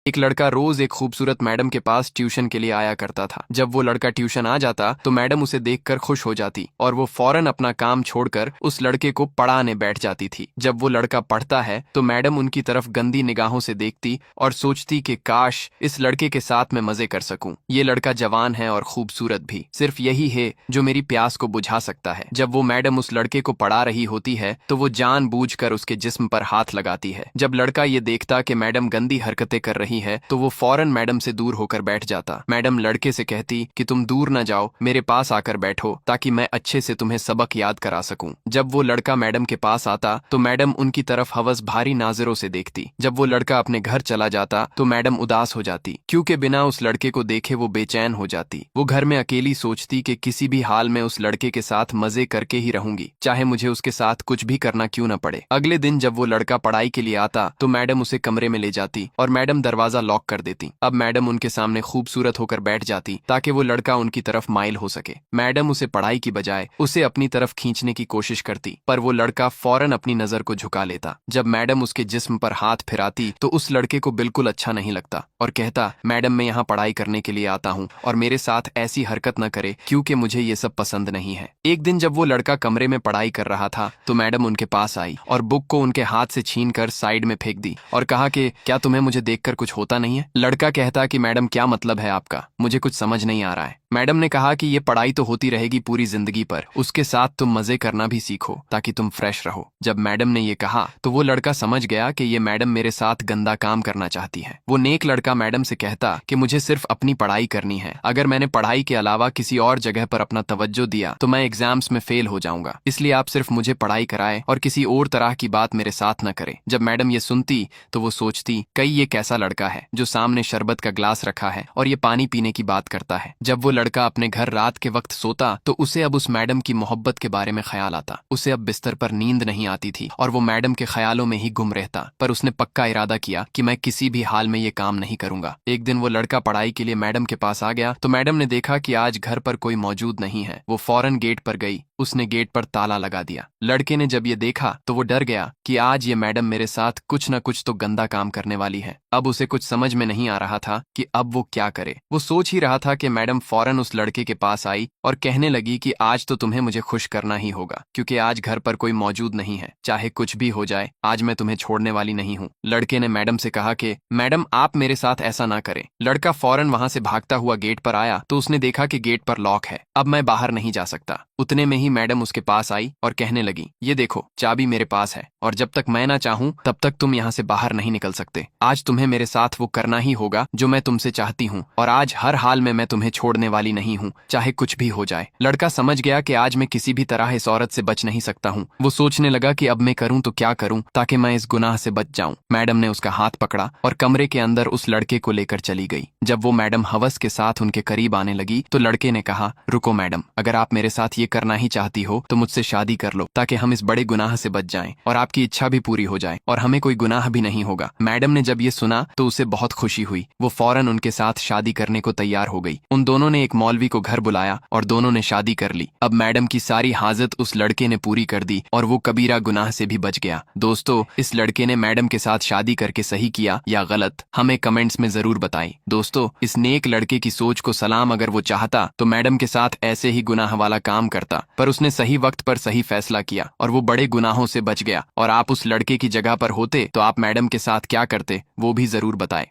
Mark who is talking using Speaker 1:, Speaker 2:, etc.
Speaker 1: एक लड़का रोज एक खूबसूरत मैडम के पास ट्यूशन के लिए आया करता था। जब वो लड़का ट्यूशन आ जाता तो मैडम उसे देखकर खुश हो जाती और वो फौरन अपना काम छोड़कर उस लड़के को पढ़ाने बैठ जाती थी। जब वो लड़का पढ़ता है तो मैडम उनकी तरफ गंदी निगाहों से देखती और सोचती कि काश इस लड़के के साथ मैं मजे कर सकूं। ये लड़का जवान है और खूबसूरत भी, सिर्फ यही है जो मेरी प्यास को बुझा सकता है। जब वो मैडम उस लड़के को पढ़ा रही होती है तो वो जानबूझकर उसके जिस्म पर हाथ लगाती है। जब लड़का ये देखता कि मैडम गंदी हरकतें कर रही है तो वो फौरन मैडम से दूर होकर बैठ जाता। मैडम लड़के से कहती कि तुम दूर न जाओ, मेरे पास आकर बैठो ताकि मैं अच्छे से तुम्हें सबक याद करा सकूं। जब वो लड़का मैडम के पास आता तो मैडम उनकी तरफ हवस भारी नजरों से देखती। जब वो लड़का अपने घर चला जाता तो मैडम उदास हो जाती, क्योंकि बिना उस लड़के को देखे वो बेचैन हो जाती। वो घर में अकेली सोचती कि किसी भी हाल में उस लड़के के साथ मजे करके ही रहूंगी, चाहे मुझे उसके साथ कुछ भी करना क्यों न पड़े। अगले दिन जब वो लड़का पढ़ाई के लिए आता तो मैडम उसे कमरे में ले जाती और मैडम दरवाजा लॉक कर देती। अब मैडम उनके सामने खूबसूरत होकर बैठ जाती ताकि वो लड़का उनकी तरफ माइल हो सके। मैडम उसे पढ़ाई की बजाय उसे अपनी तरफ खींचने की कोशिश करती, पर वो लड़का फौरन अपनी नजर को झुका लेता। जब मैडम उसके जिस्म पर हाथ फिराती तो उस लड़के को बिल्कुल अच्छा नहीं लगता और कहता, मैडम मैं यहाँ पढ़ाई करने के लिए आता हूँ और मेरे साथ ऐसी हरकत न करे क्योंकि मुझे ये सब पसंद नहीं है। एक दिन जब वो लड़का कमरे में पढ़ाई कर रहा था तो मैडम उनके पास आई और बुक को उनके हाथ से छीनकर साइड में फेंक दी और कहा कि क्या तुम्हें मुझे देखकर कुछ होता नहीं है। लड़का कहता कि मैडम क्या मतलब है आपका, मुझे कुछ समझ नहीं आ रहा है। मैडम ने कहा कि ये पढ़ाई तो होती रहेगी पूरी जिंदगी पर, उसके साथ तुम मजे करना भी सीखो ताकि तुम फ्रेश रहो। जब मैडम ने ये कहा तो वो लड़का समझ गया कि ये मैडम मेरे साथ गंदा काम करना चाहती है। वो नेक लड़का मैडम से कहता कि मुझे सिर्फ अपनी पढ़ाई करनी है, अगर मैंने पढ़ाई के अलावा किसी और जगह पर अपना तवज्जो दिया तो मैं एग्जाम्स में फेल हो जाऊंगा, इसलिए आप सिर्फ मुझे पढ़ाई कराए और किसी और तरह की बात मेरे साथ न करे। जब मैडम ये सुनती तो वो सोचती, कई ये कैसा लड़का है जो सामने शरबत का ग्लास रखा है और ये पानी पीने की बात करता है। जब वो लड़का अपने घर रात के वक्त सोता तो उसे अब उस मैडम की मोहब्बत के बारे में ख्याल आता। उसे अब बिस्तर पर नींद नहीं आती थी और वो मैडम के ख्यालों में ही गुम रहता, पर उसने पक्का इरादा किया कि मैं किसी भी हाल में ये काम नहीं करूंगा। एक दिन वो लड़का पढ़ाई के लिए मैडम के पास आ गया तो मैडम ने देखा कि आज घर पर कोई मौजूद नहीं है। वो फौरन गेट पर गई, उसने गेट पर ताला लगा दिया। लड़के ने जब ये देखा तो वो डर गया कि आज ये मैडम मेरे साथ कुछ न कुछ तो गंदा काम करने वाली है। अब उसे कुछ समझ में नहीं आ रहा था कि अब वो क्या करे। वो सोच ही रहा था कि मैडम फौरन उस लड़के के पास आई और कहने लगी कि आज तो तुम्हें मुझे खुश करना ही होगा, क्योंकि आज घर पर कोई मौजूद नहीं है, चाहे कुछ भी हो जाए आज मैं तुम्हें छोड़ने वाली नहीं हूँ। लड़के ने मैडम से कहा कि मैडम आप मेरे साथ ऐसा ना करें। लड़का फौरन वहां से भागता हुआ गेट पर आया तो उसने देखा कि गेट पर लॉक है, अब मैं बाहर नहीं जा सकता। उतने में ही मैडम उसके पास आई और कहने लगी, ये देखो चाबी मेरे पास है और जब तक मैं ना चाहूं तब तक तुम यहाँ से बाहर नहीं निकल सकते। आज तुम्हें मेरे साथ वो करना ही होगा जो मैं तुमसे चाहती हूँ और आज हर हाल में मैं तुम्हें छोड़ने वाली नहीं हूँ, चाहे कुछ भी हो जाए। लड़का समझ गया कि आज मैं किसी भी तरह इस औरत से बच नहीं सकता हूँ। वो सोचने लगा कि अब मैं करूँ तो क्या करूँ ताकि मैं इस गुनाह से बच जाऊँ। मैडम ने उसका हाथ पकड़ा और कमरे के अंदर उस लड़के को लेकर चली गई। जब वो मैडम हवस के साथ उनके करीब आने लगी तो लड़के ने कहा, रुको मैडम, अगर आप मेरे साथ ये करना ही चाहती हो तो मुझसे शादी कर लो ताकि हम इस बड़े गुनाह से बच जाएं और आपकी इच्छा भी पूरी हो जाए और हमें कोई गुनाह भी नहीं होगा। मैडम ने जब ये सुना तो उसे बहुत खुशी हुई। वो फौरन उनके साथ शादी करने को तैयार हो गई। उन दोनों ने एक मौलवी को घर बुलाया और दोनों ने शादी कर ली। अब मैडम की सारी हाजत उस लड़के ने पूरी कर दी और वो कबीरा गुनाह से भी बच गया। दोस्तों, इस लड़के ने मैडम के साथ शादी करके सही किया या गलत, हमें कमेंट्स में जरूर बताएं। दोस्तों, इस नेक लड़के की सोच को सलाम। अगर वो चाहता तो मैडम के साथ ऐसे ही गुनाह वाला काम करता, पर उसने सही वक्त पर सही फैसला किया और वो बड़े गुनाहों से बच गया। और आप उस लड़के की जगह पर होते तो आप मैडम के साथ क्या करते वो भी जरूर बताएं।